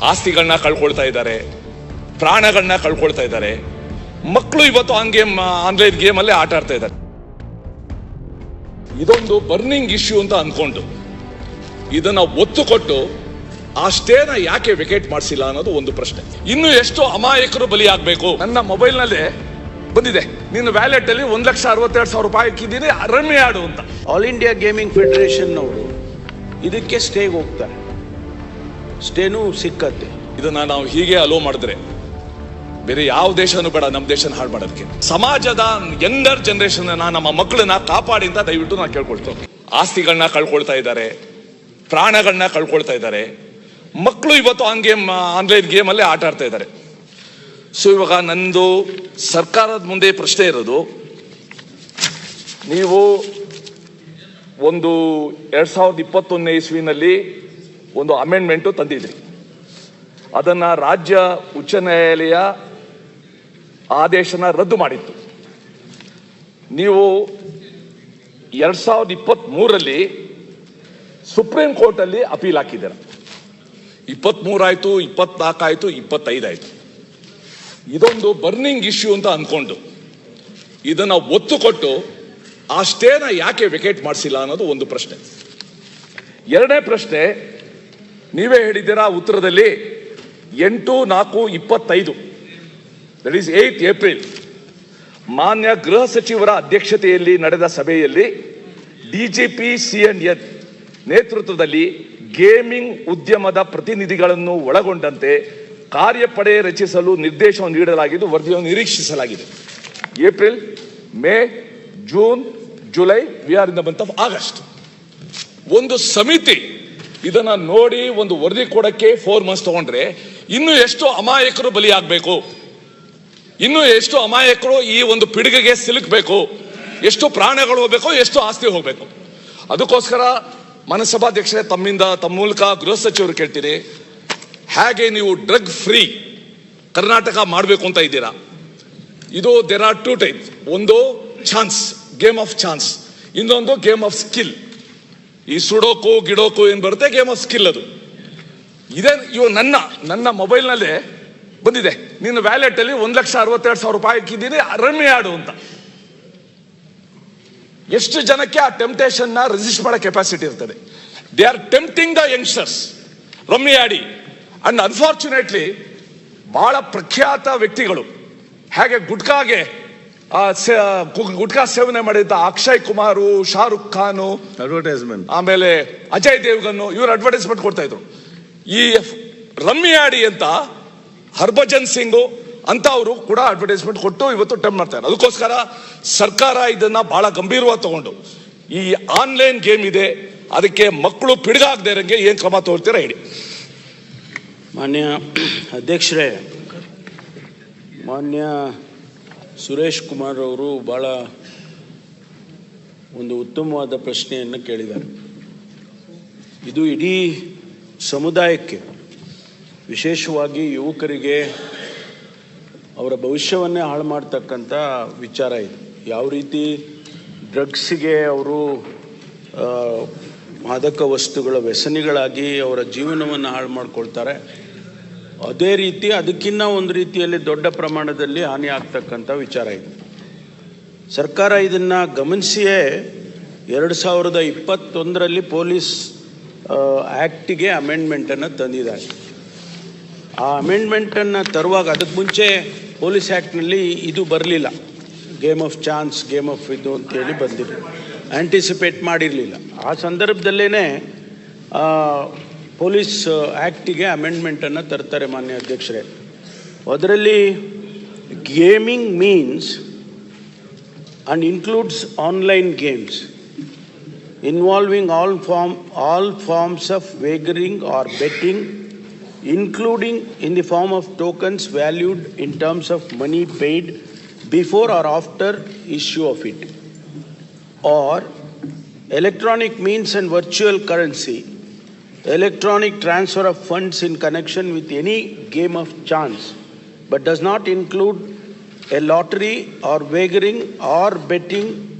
ಆಸ್ತಿಗಳನ್ನ ಕಳ್ಕೊಳ್ತಾ ಇದ್ದಾರೆ, ಪ್ರಾಣಗಳನ್ನ ಕಳ್ಕೊಳ್ತಾ ಇದ್ದಾರೆ. ಮಕ್ಕಳು ಇವತ್ತು ಆನ್ಲೈನ್ ಗೇಮ್ ಅಲ್ಲೇ ಆಟ ಆಡ್ತಾ ಇದ್ದಾರೆ. ಇದೊಂದು ಬರ್ನಿಂಗ್ ಇಶ್ಯೂ ಅಂತ ಅನ್ಕೊಂಡು ಇದನ್ನ ಒತ್ತು ಕೊಟ್ಟು ಆ ಸ್ಟೇನ ಯಾಕೆ ವೆಕೇಟ್ ಮಾಡಿಸಿಲ್ಲ ಅನ್ನೋದು ಒಂದು ಪ್ರಶ್ನೆ. ಇನ್ನು ಎಷ್ಟು ಅಮಾಯಕರು ಬಲಿಯಾಗಬೇಕು? ನನ್ನ ಮೊಬೈಲ್ನಲ್ಲೇ ಬಂದಿದೆ, ನಿನ್ನ ವ್ಯಾಲೆಟ್ ಅಲ್ಲಿ 1,62,000 ರೂಪಾಯಿ ಹಾಕಿದ್ದೀನಿ, ರಮ್ಮಿ ಆಡು ಅಂತ. ಆಲ್ ಇಂಡಿಯಾ ಗೇಮಿಂಗ್ ಫೆಡರೇಷನ್ ಅವರು ಇದಕ್ಕೆ ಸ್ಟೇಗೆ ಹೋಗ್ತಾರೆ, ಸ್ಟೇನು ಸಿಕ್ಕತ್ತೆ. ಇದನ್ನ ನಾವು ಹೀಗೆ ಅಲೋ ಮಾಡಿದ್ರೆ ಬೇರೆ ಯಾವ ದೇಶನೂ ಬೇಡ ನಮ್ಮ ದೇಶನ ಹಾಳು ಮಾಡೋದಕ್ಕೆ. ಸಮಾಜದ ಯಂಗರ್ ಜನರೇಷನ್ ನಮ್ಮ ಮಕ್ಕಳನ್ನ ಕಾಪಾಡಿ ಅಂತ ದಯವಿಟ್ಟು ನಾನು ಕೇಳ್ಕೊಳ್ತೇವೆ. ಆಸ್ತಿಗಳನ್ನ ಕಳ್ಕೊಳ್ತಾ ಇದ್ದಾರೆ, ಪ್ರಾಣಗಳನ್ನ ಕಳ್ಕೊಳ್ತಾ ಇದ್ದಾರೆ. ಮಕ್ಕಳು ಇವತ್ತು ಆನ್ಲೈನ್ ಗೇಮ್ ಅಲ್ಲೇ ಆಟ ಆಡ್ತಾ ಇದ್ದಾರೆ. ಸೊ ಇವಾಗ ನಂದು ಸರ್ಕಾರದ ಮುಂದೆ ಪ್ರಶ್ನೆ ಇರೋದು, ನೀವು ಒಂದು 2021 ಇಸ್ವಿನಲ್ಲಿ ಒಂದು ಅಮೆಂಡ್ಮೆಂಟು ತಂದಿದ್ರಿ. ಅದನ್ನ ರಾಜ್ಯ ಉಚ್ಚ ನ್ಯಾಯಾಲಯ ಆದೇಶನ ರದ್ದು ಮಾಡಿತ್ತು. ನೀವು 2023 ಸುಪ್ರೀಂ ಕೋರ್ಟ್ ಅಲ್ಲಿ ಅಪೀಲ್ ಹಾಕಿದ್ದೀರ. 23 ಆಯ್ತು, 24 ಆಯ್ತು, 25 ಆಯ್ತು. ಇದೊಂದು ಬರ್ನಿಂಗ್ ಇಶ್ಯೂ ಅಂತ ಅನ್ಕೊಂಡು ಇದನ್ನ ಒತ್ತು ಕೊಟ್ಟು ಆ ಸ್ಟೇನ ಯಾಕೆ ವೆಕೇಟ್ ಮಾಡಿಸಿಲ್ಲ ಅನ್ನೋದು ಒಂದು ಪ್ರಶ್ನೆ. ಎರಡನೇ ಪ್ರಶ್ನೆ, ನೀವೇ ಹೇಳಿದ್ದೀರಾ ಉತ್ತರದಲ್ಲಿ 8/4/25 ದಟ್ ಈಸ್ 8 ಏಪ್ರಿಲ್ ಮಾನ್ಯ ಗೃಹ ಸಚಿವರ ಅಧ್ಯಕ್ಷತೆಯಲ್ಲಿ ನಡೆದ ಸಭೆಯಲ್ಲಿ ಡಿಜಿಪಿ CNN ನೇತೃತ್ವದಲ್ಲಿ ಗೇಮಿಂಗ್ ಉದ್ಯಮದ ಪ್ರತಿನಿಧಿಗಳನ್ನು ಒಳಗೊಂಡಂತೆ ಕಾರ್ಯಪಡೆ ರಚಿಸಲು ನಿರ್ದೇಶನ ನೀಡಲಾಗಿದ್ದು ವರದಿಯನ್ನು ನಿರೀಕ್ಷಿಸಲಾಗಿದೆ. April, May, June, July, we are in the month of August. ಒಂದು ಸಮಿತಿ ಇದನ್ನ ನೋಡಿ ಒಂದು ವರದಿ ಕೊಡಕ್ಕೆ 4 ಮಂತ್ಸ್ ತಗೊಂಡ್ರೆ ಇನ್ನು ಎಷ್ಟು ಅಮಾಯಕರು ಬಲಿಯಾಗಬೇಕು? ಇನ್ನು ಎಷ್ಟು ಅಮಾಯಕರು ಈ ಒಂದು ಪಿಡುಗಿಗೆ ಸಿಲುಕಬೇಕು? ಎಷ್ಟು ಪ್ರಾಣಗಳು ಹೋಗ್ಬೇಕು? ಎಷ್ಟು ಆಸ್ತಿ ಹೋಗ್ಬೇಕು? ಅದಕ್ಕೋಸ್ಕರ ಮನಸಭಾಧ್ಯಕ್ಷರೇ, ತಮ್ಮ ಮೂಲಕ ಗೃಹ ಸಚಿವರು ಕೇಳ್ತೀನಿ, ಹೇಗೆ ನೀವು ಡ್ರಗ್ ಫ್ರೀ ಕರ್ನಾಟಕ ಮಾಡಬೇಕು ಅಂತ ಇದ್ದೀರಾ? ಇದು ದೇರ್ ಆರ್ 2 ಟೈಪ್ಸ್. ಒಂದು ಚಾನ್ಸ್, ಗೇಮ್ ಆಫ್ ಚಾನ್ಸ್, ಇನ್ನೊಂದು ಗೇಮ್ ಆಫ್ ಸ್ಕಿಲ್. ಈ ಸುಡೋಕು ಗಿಡೋಕು ಏನ್ ಬರುತ್ತೆ, ಗೇಮ್ ಆಫ್ ಸ್ಕಿಲ್ ಅದು. ಇದೇ ಇವು ನನ್ನ ಮೊಬೈಲ್ನಲ್ಲೇ ಬಂದಿದೆ, ನಿನ್ನ ವ್ಯಾಲೆಟ್ ಅಲ್ಲಿ 1,62,000 ರೂಪಾಯಿ ಹಾಕಿದ್ದೀನಿ, ರಮ್ಮಿ ಆಡು ಅಂತ. ಎಷ್ಟು ಜನಕ್ಕೆ ಆ ಟೆಂಪ್ಟೇಷನ್ ನ ರೆಸಿಸ್ಟ್ ಮಾಡೋ ಕೆಪಾಸಿಟಿ ಇರ್ತದೆ? They are tempting the youngsters, rummy ಆಡಿ. ಅಂಡ್ ಅನ್ಫಾರ್ಚುನೇಟ್ಲಿ ಬಹಳ ಪ್ರಖ್ಯಾತ ವ್ಯಕ್ತಿಗಳು, ಹಾಗೆ ಗುಟ್ಕಾ ಸೇವನೆ ಮಾಡಿದ ಅಕ್ಷಯ್ ಕುಮಾರು, ಶಾರುಖ್ ಖಾನು, ಅಡ್ವರ್ಟೈಸ್ಮೆಂಟ್, ಆಮೇಲೆ ಅಜಯ್ ದೇವ್ಗನ್ನು, ಇವರು ಅಡ್ವರ್ಟೈಸ್ಮೆಂಟ್ ಕೊಡ್ತಾ ಇದ್ರು. ಈ ರಮ್ಮಿ ಆಡಿ ಅಂತ ಹರ್ಭಜನ್ ಸಿಂಗ್ ಅಂತ ಅವರು ಕೂಡ ಅಡ್ವರ್ಟೈಸ್ಮೆಂಟ್ ಕೊಟ್ಟು ಇವತ್ತು ಟೆಂಪ್ಟ್ ಮಾಡ್ತಾರೆ. ಅದಕ್ಕೋಸ್ಕರ ಸರ್ಕಾರ ಇದನ್ನ ಬಹಳ ಗಂಭೀರವಾಗಿ ತಗೊಂಡು ಈ ಆನ್ಲೈನ್ ಗೇಮ್ ಇದೆ, ಅದಕ್ಕೆ ಮಕ್ಕಳು ಪಿಡುಗಾಗದೇ ಇರಂಗೆ ಏನ್ ಕ್ರಮ ತಗೊಳ್ತೀರಾ ಹೇಳಿ. ಮಾನ್ಯ ಅಧ್ಯಕ್ಷರೇ, ಮಾನ್ಯ ಸುರೇಶ್ ಕುಮಾರ್ ಅವರು ಬಹಳ ಒಂದು ಉತ್ತಮವಾದ ಪ್ರಶ್ನೆಯನ್ನು ಕೇಳಿದ್ದಾರೆ. ಇದು ಇಡೀ ಸಮುದಾಯಕ್ಕೆ, ವಿಶೇಷವಾಗಿ ಯುವಕರಿಗೆ ಅವರ ಭವಿಷ್ಯವನ್ನೇ ಹಾಳು ಮಾಡ್ತಕ್ಕಂಥ ವಿಚಾರ ಇದು. ಯಾವ ರೀತಿ ಡ್ರಗ್ಸಿಗೆ ಅವರು ಮಾದಕ ವಸ್ತುಗಳ ವ್ಯಸನಿಗಳಾಗಿ ಅವರ ಜೀವನವನ್ನು ಹಾಳು ಮಾಡ್ಕೊಳ್ತಾರೆ, ಅದೇ ರೀತಿ ಅದಕ್ಕಿಂತ ಒಂದು ರೀತಿಯಲ್ಲಿ ದೊಡ್ಡ ಪ್ರಮಾಣದಲ್ಲಿ ಹಾನಿ ಆಗ್ತಕ್ಕಂಥ ವಿಚಾರ ಇದು. ಸರ್ಕಾರ ಇದನ್ನು ಗಮನಿಸಿಯೇ 2021 ಪೊಲೀಸ್ ಆ್ಯಕ್ಟಿಗೆ ಅಮೆಂಡ್ಮೆಂಟನ್ನು ತಂದಿದ್ದಾರೆ. ಆ ಅಮೆಂಡ್ಮೆಂಟನ್ನು ತರುವಾಗ ಅದಕ್ಕೆ ಮುಂಚೆ ಪೊಲೀಸ್ ಆ್ಯಕ್ಟ್ನಲ್ಲಿ ಇದು ಬರಲಿಲ್ಲ, game of chance, game of ಇದು ಅಂತೇಳಿ ಬಂದಿರಲಿಲ್ಲ, ಆ್ಯಂಟಿಸಿಪೇಟ್ ಮಾಡಿರಲಿಲ್ಲ. ಆ ಸಂದರ್ಭದಲ್ಲೇ ಪೊಲೀಸ್ ಆ್ಯಕ್ಟಿಗೆ ಅಮೆಂಡ್ಮೆಂಟನ್ನು ತರ್ತಾರೆ ಮಾನ್ಯ ಅಧ್ಯಕ್ಷರೇ. ಅದರಲ್ಲಿ gaming means and includes online games involving all forms of wagering or betting, including in the form of tokens valued in terms of money paid before or after issue of it, or electronic means and virtual currency, electronic transfer of funds in connection with any game of chance, but does not include a lottery or wagering or betting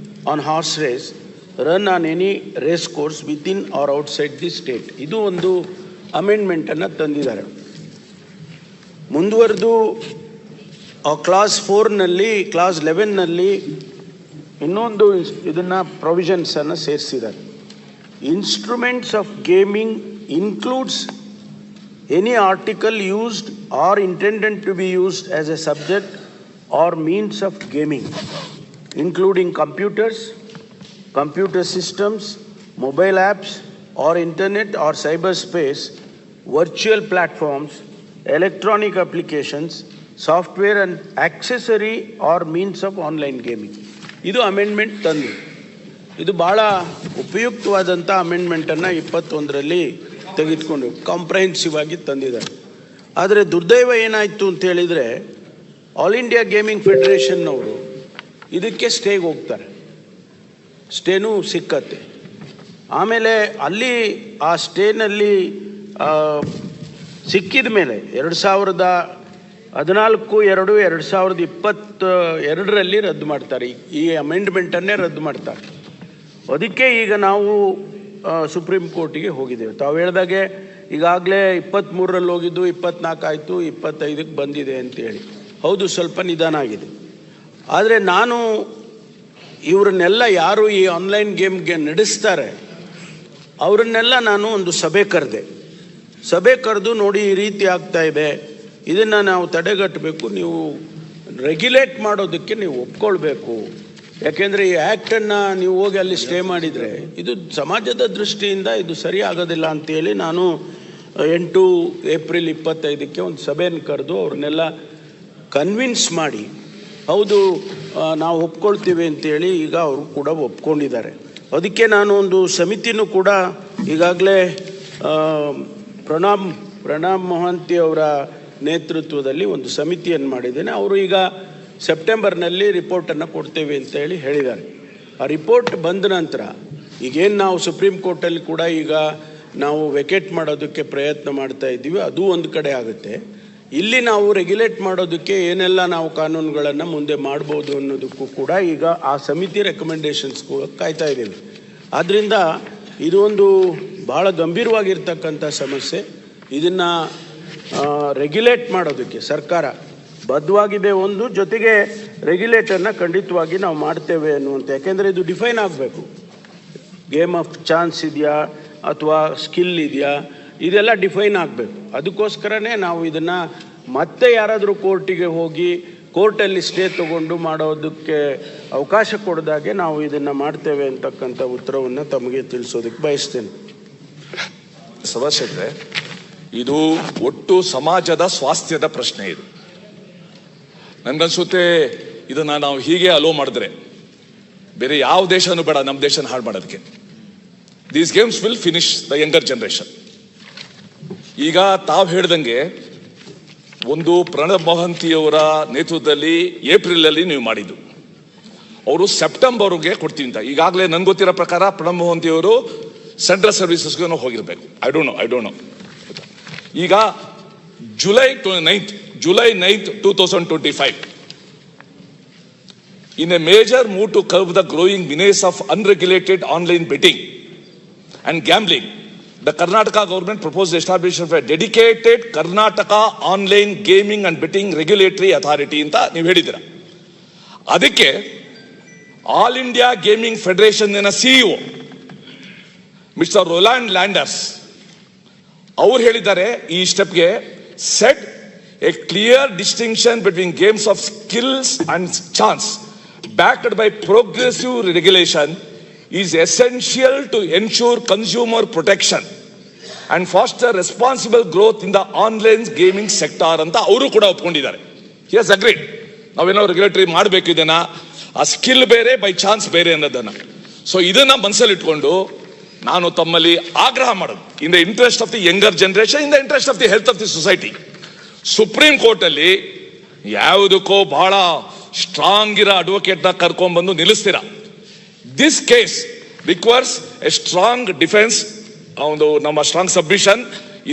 on horse race run on any race course within or outside the state. ಇದು ಒಂದು ಅಮೆಂಡ್ಮೆಂಟನ್ನು ತಂದಿದ್ದಾರೆ. ಮುಂದುವರೆದು class 4ನಲ್ಲಿ class 11ನಲ್ಲಿ ಇನ್ನೊಂದು ಇದನ್ನು ಪ್ರೊವಿಷನ್ಸನ್ನು ಸೇರಿಸಿದ್ದಾರೆ. Instruments of gaming includes any article used or intended to be used as a subject or means of gaming, including computers, computer systems, mobile apps, or internet or cyberspace, virtual platforms, electronic applications, software and accessory or means of online gaming. ಇದು amendment ತಂದು, ಇದು ಭಾಳ ಉಪಯುಕ್ತವಾದಂಥ ಅಮೆಂಡ್ಮೆಂಟನ್ನು 21ರಲ್ಲಿ ತೆಗೆದುಕೊಂಡು comprehensive ಆಗಿ ತಂದಿದ್ದಾರೆ. ಆದರೆ ದುರ್ದೈವ ಏನಾಯಿತು ಅಂತ ಹೇಳಿದರೆ, ಆಲ್ ಇಂಡಿಯಾ ಗೇಮಿಂಗ್ ಫೆಡರೇಷನ್ನವರು ಇದಕ್ಕೆ ಸ್ಟೇಗೆ ಹೋಗ್ತಾರೆ, ಸ್ಟೇನೂ ಸಿಕ್ಕತ್ತೆ. ಆಮೇಲೆ ಅಲ್ಲಿ ಆ ಸ್ಟೇನಲ್ಲಿ ಸಿಕ್ಕಿದ ಮೇಲೆ 2014/2/2022ರಲ್ಲಿ ರದ್ದು ಮಾಡ್ತಾರೆ, ಈ ಅಮೆಂಡ್ಮೆಂಟನ್ನೇ ರದ್ದು ಮಾಡ್ತಾರೆ. ಅದಕ್ಕೆ ಈಗ ನಾವು ಸುಪ್ರೀಂ ಕೋರ್ಟಿಗೆ ಹೋಗಿದ್ದೇವೆ. ತಾವು ಹೇಳ್ದಾಗೆ ಈಗಾಗಲೇ 23ರಲ್ಲಿ ಹೋಗಿದ್ದು 24 ಆಯಿತು, 25ಕ್ಕೆ ಬಂದಿದೆ ಅಂತೇಳಿ. ಹೌದು, ಸ್ವಲ್ಪ ನಿಧಾನ ಆಗಿದೆ. ಆದರೆ ನಾನು ಇವರನ್ನೆಲ್ಲ ಯಾರು ಈ ಆನ್ಲೈನ್ ಗೇಮ್ಗೆ ನಡೆಸ್ತಾರೆ ಅವರನ್ನೆಲ್ಲ ನಾನು ಒಂದು ಸಭೆ ಕರೆದು ನೋಡಿ, ಈ ರೀತಿ ಆಗ್ತಾ ಇದೆ, ಇದನ್ನು ನಾವು ತಡೆಗಟ್ಟಬೇಕು, ನೀವು ರೆಗ್ಯುಲೇಟ್ ಮಾಡೋದಕ್ಕೆ ನೀವು ಒಪ್ಕೊಳ್ಬೇಕು. ಯಾಕೆಂದರೆ ಈ ಆ್ಯಕ್ಟನ್ನು ನೀವು ಹೋಗಿ ಅಲ್ಲಿ ಸ್ಟೇ ಮಾಡಿದರೆ ಇದು ಸಮಾಜದ ದೃಷ್ಟಿಯಿಂದ ಇದು ಸರಿ ಆಗೋದಿಲ್ಲ ಅಂತೇಳಿ ನಾನು 8 ಏಪ್ರಿಲ್ 25ಕ್ಕೆ ಒಂದು ಸಭೆಯನ್ನು ಕರೆದು ಅವ್ರನ್ನೆಲ್ಲ ಕನ್ವಿನ್ಸ್ ಮಾಡಿ, ಹೌದು ನಾವು ಒಪ್ಕೊಳ್ತೀವಿ ಅಂತೇಳಿ ಈಗ ಅವರು ಕೂಡ ಒಪ್ಕೊಂಡಿದ್ದಾರೆ. ಅದಕ್ಕೆ ನಾನು ಒಂದು ಸಮಿತಿನೂ ಕೂಡ ಈಗಾಗಲೇ ಪ್ರಣಾಮ್ ಮೊಹಾಂತಿ ಅವರ ನೇತೃತ್ವದಲ್ಲಿ ಒಂದು ಸಮಿತಿಯನ್ನು ಮಾಡಿದ್ದೇನೆ. ಅವರು ಈಗ ಸೆಪ್ಟೆಂಬರ್ನಲ್ಲಿ ರಿಪೋರ್ಟನ್ನು ಕೊಡ್ತೇವೆ ಅಂತೇಳಿ ಹೇಳಿದ್ದಾರೆ. ಆ ರಿಪೋರ್ಟ್ ಬಂದ ನಂತರ ಈಗೇನು ನಾವು ಸುಪ್ರೀಂ ಕೋರ್ಟಲ್ಲಿ ಕೂಡ ಈಗ ನಾವು ವೆಕೇಟ್ ಮಾಡೋದಕ್ಕೆ ಪ್ರಯತ್ನ ಮಾಡ್ತಾ ಇದ್ದೀವಿ, ಅದು ಒಂದು ಕಡೆ ಆಗುತ್ತೆ. ಇಲ್ಲಿ ನಾವು ರೆಗ್ಯುಲೇಟ್ ಮಾಡೋದಕ್ಕೆ ಏನೆಲ್ಲ ನಾವು ಕಾನೂನುಗಳನ್ನು ಮುಂದೆ ಮಾಡ್ಬೋದು ಅನ್ನೋದಕ್ಕೂ ಕೂಡ ಈಗ ಆ ಸಮಿತಿ ರೆಕಮೆಂಡೇಶನ್ಸ್ಗಳು ಕಾಯ್ತಾ ಇದ್ದೀವಿ. ಆದ್ದರಿಂದ ಇದು ಒಂದು ಭಾಳ ಗಂಭೀರವಾಗಿರ್ತಕ್ಕಂಥ ಸಮಸ್ಯೆ. ಇದನ್ನು ರೆಗ್ಯುಲೇಟ್ ಮಾಡೋದಕ್ಕೆ ಸರ್ಕಾರ ಬದ್ಧವಾಗಿದೆ. ಒಂದು ಜೊತೆಗೆ ರೆಗ್ಯುಲೇಟನ್ನು ಖಂಡಿತವಾಗಿ ನಾವು ಮಾಡ್ತೇವೆ ಅನ್ನುವಂಥ, ಯಾಕೆಂದರೆ ಇದು ಡಿಫೈನ್ ಆಗಬೇಕು. ಗೇಮ್ ಆಫ್ ಚಾನ್ಸ್ ಇದೆಯಾ ಅಥವಾ ಸ್ಕಿಲ್ ಇದೆಯಾ, ಇದೆಲ್ಲ ಡಿಫೈನ್ ಆಗಬೇಕು. ಅದಕ್ಕೋಸ್ಕರನೇ ನಾವು ಇದನ್ನು ಮತ್ತೆ ಯಾರಾದರೂ ಕೋರ್ಟಿಗೆ ಹೋಗಿ ಕೋರ್ಟಲ್ಲಿ ಸ್ಟೇ ತಗೊಂಡು ಮಾಡೋದಕ್ಕೆ ಅವಕಾಶ ಕೊಡದಾಗೆ ನಾವು ಇದನ್ನು ಮಾಡ್ತೇವೆ ಅಂತಕ್ಕಂಥ ಉತ್ತರವನ್ನು ತಮಗೆ ತಿಳಿಸೋದಕ್ಕೆ ಬಯಸ್ತೇನೆ. ಸದಸ್ಯರೇ, ಇದು ಒಟ್ಟು ಸಮಾಜದ ಸ್ವಾಸ್ಥ್ಯದ ಪ್ರಶ್ನೆ. ಇದು ನನಗನ್ಸುತ್ತೆ ಇದನ್ನು ನಾವು ಹೀಗೆ ಅಲೋ ಮಾಡಿದ್ರೆ ಬೇರೆ ಯಾವ ದೇಶನೂ ಬೇಡ ನಮ್ಮ ದೇಶನ ಹಾಳು ಮಾಡೋದಕ್ಕೆ. These games will finish the younger generation. ಈಗ ತಾವು ಹೇಳ್ದಂಗೆ ಒಂದು ಪ್ರಣಬ್ ಮೊಹಾಂತಿಯವರ ನೇತೃತ್ವದಲ್ಲಿ ಏಪ್ರಿಲಲ್ಲಿ ನೀವು ಮಾಡಿದ್ದು, ಅವರು ಸೆಪ್ಟೆಂಬರ್ಗೆ ಕೊಡ್ತೀವಿ ಅಂತ. ಈಗಾಗಲೇ ನನಗೆ ಗೊತ್ತಿರೋ ಪ್ರಕಾರ ಪ್ರಣಬ್ ಮೊಹಾಂತಿಯವರು ಸೆಂಟ್ರಲ್ ಸರ್ವಿಸಸ್ಗೂ ಹೋಗಿರಬೇಕು. I don't know. ಈಗ July 9th, 2025, in a major move to curb the growing menace of unregulated online betting and gambling, the Karnataka government proposed the establishment of a dedicated Karnataka Online Gaming and Betting Regulatory Authority ಅಂತ ನೀವು ಹೇಳಿದ್ದೀರ. ಅದಕ್ಕೆ all India gaming federation CEO mister Roland Landers ಅವ್ರು ಹೇಳಿದ್ದಾರೆ, ಈ ಸ್ಟೆಪ್ಗೆ set a clear distinction between games of skills and chance backed by progressive regulation is essential to ensure consumer protection and foster responsible growth in the online gaming sector ಅಂತ ಅವರು ಕೂಡ ಒಪ್ಕೊಂಡಿದ್ದಾರೆ. He has agreed. ನಾವೇನೋ regulatory ಮಾಡಬೇಕು, ಇದನ್ನ ಆ skill ಬೇರೆ by chance ಬೇರೆ ಅನ್ನೋದನ್ನ. ಸೊ ಇದನ್ನ ಮನಸ್ಸಲ್ಲಿ ಇಟ್ಕೊಂಡು ನಾನು ತಮ್ಮಲ್ಲಿ ಆಗ್ರಹ ಮಾಡೋದು, in the interest of the younger generation, in the interest of the health of the society, supreme ಕೋರ್ಟಲ್ಲಿ ಯಾವುದಕ್ಕೋ ಬಹಳ ಸ್ಟ್ರಾಂಗ್ ಇರೋ ಅಡ್ವೊಕೇಟ್ನ ಕರ್ಕೊಂಡ್ಬಂದು ನಿಲ್ಲಿಸ್ತೀರ. This case requires a strong defence, ಒಂದು ನಮ್ಮ ಸ್ಟ್ರಾಂಗ್ ಸಬ್ಮಿಷನ್.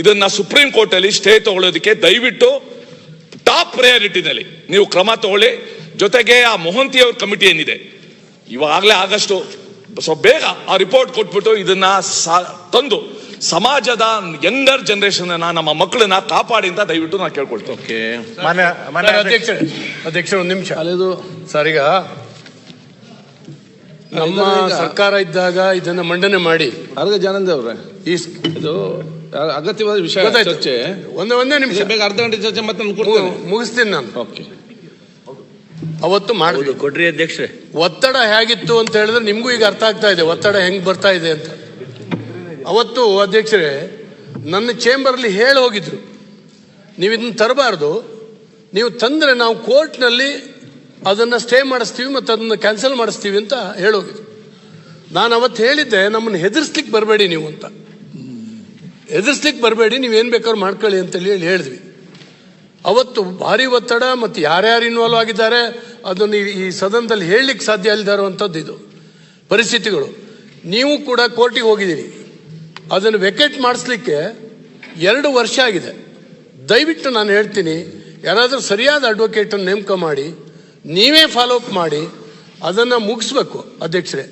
ಇದನ್ನ ಸುಪ್ರೀಂ ಕೋರ್ಟಲ್ಲಿ ಸ್ಟೇ ತಗೊಳ್ಳೋದಕ್ಕೆ ದಯವಿಟ್ಟು ಟಾಪ್ ಪ್ರಯಾರಿಟಿನಲ್ಲಿ ನೀವು ಕ್ರಮ ತಗೊಳ್ಳಿ. ಜೊತೆಗೆ ಆ ಮೊಹಂತಿ ಅವ್ರ ಕಮಿಟಿ ಏನಿದೆ, ಇವಾಗಲೇ ಆಗಷ್ಟು ಬೇಗ ಆ ರಿಪೋರ್ಟ್ ಕೊಟ್ಬಿಟ್ಟು ಇದನ್ನ ತಂದು ಸಮಾಜದ ಯಂಗರ್ ಜನರೇಷನ್ ನಮ್ಮ ಮಕ್ಕಳನ್ನ ಕಾಪಾಡಿ ಅಂತ ದಯವಿಟ್ಟು ನಾನು ಕೇಳ್ಕೊಳ್ತೇನೆ. ಓಕೆ, ಮಾನ್ಯ ಅಧ್ಯಕ್ಷರು ಒಂದು ನಿಮಿಷ. ಸರ್, ಈಗ ನಮ್ಮ ಸರ್ಕಾರ ಇದ್ದಾಗ ಇದನ್ನ ಮಂಡನೆ ಮಾಡಿ ಜಾನಂದ ಅವ್ರೆ, ಈ ಇದು ಅಗತ್ಯವಾದ ವಿಷಯ ಚರ್ಚೆ. ಒಂದೇ ನಿಮಿಷ, ಬೇಗ ಅರ್ಧ ಗಂಟೆ ಚರ್ಚೆ ಮತ್ತೆ ಮುಗಿಸ್ತೀನಿ ನಾನು. ಓಕೆ, ಅವತ್ತು ಮಾಡಿದ್ವಿ. ಕೊಡ್ರಿ ಅಧ್ಯಕ್ಷರೇ. ಒತ್ತಡ ಹೇಗಿತ್ತು ಅಂತ ಹೇಳಿದ್ರೆ ನಿಮ್ಗೂ ಈಗ ಅರ್ಥ ಆಗ್ತಾ ಇದೆ ಒತ್ತಡ ಹೆಂಗ್ ಬರ್ತಾ ಇದೆ ಅಂತ. ಅವತ್ತು ಅಧ್ಯಕ್ಷರೇ ನನ್ನ ಚೇಂಬರ್ಲಿ ಹೇಳಿ ಹೋಗಿದ್ರು, ನೀವು ಇದನ್ನ ತರಬಾರ್ದು, ನೀವು ತಂದ್ರೆ ನಾವು ಕೋರ್ಟ್ನಲ್ಲಿ ಅದನ್ನು ಸ್ಟೇ ಮಾಡಿಸ್ತೀವಿ ಮತ್ತು ಅದನ್ನು ಕ್ಯಾನ್ಸಲ್ ಮಾಡಿಸ್ತೀವಿ ಅಂತ ಹೇಳೋಗಿದ್ರು. ನಾನು ಅವತ್ತು ಹೇಳಿದ್ದೆ, ನಮ್ಮನ್ನು ಹೆದರ್ಸ್ಲಿಕ್ಕೆ ಬರಬೇಡಿ ನೀವು ಅಂತ, ಹೆದರ್ಸ್ಲಿಕ್ಕೆ ಬರಬೇಡಿ, ನೀವೇನು ಬೇಕಾದ್ರೂ ಮಾಡ್ಕೊಳ್ಳಿ ಅಂತೇಳಿ ಹೇಳಿದ್ವಿ. ಅವತ್ತು ಭಾರಿ ಒತ್ತಡ ಮತ್ತು ಯಾರ್ಯಾರು ಇನ್ವಾಲ್ವ್ ಆಗಿದ್ದಾರೆ ಅದನ್ನು ಈ ಸದನದಲ್ಲಿ ಹೇಳಲಿಕ್ಕೆ ಸಾಧ್ಯ ಇಲ್ಲದಿರುವಂಥದ್ದು ಇದು ಪರಿಸ್ಥಿತಿಗಳು. ನೀವು ಕೂಡ ಕೋರ್ಟಿಗೆ ಹೋಗಿದ್ದೀರಿ, ಅದನ್ನು ವೆಕೇಟ್ ಮಾಡಿಸ್ಲಿಕ್ಕೆ 2 ವರ್ಷ ಆಗಿದೆ. ದಯವಿಟ್ಟು ನಾನು ಹೇಳ್ತೀನಿ, ಯಾರಾದರೂ ಸರಿಯಾದ ಅಡ್ವೊಕೇಟನ್ನು ನೇಮಕ ಮಾಡಿ ನೀವೇ ಫಾಲೋ ಅಪ್ ಮಾಡಿ ಅದನ್ನು ಮುಗಿಸ್ಬೇಕು ಅಧ್ಯಕ್ಷರೇ.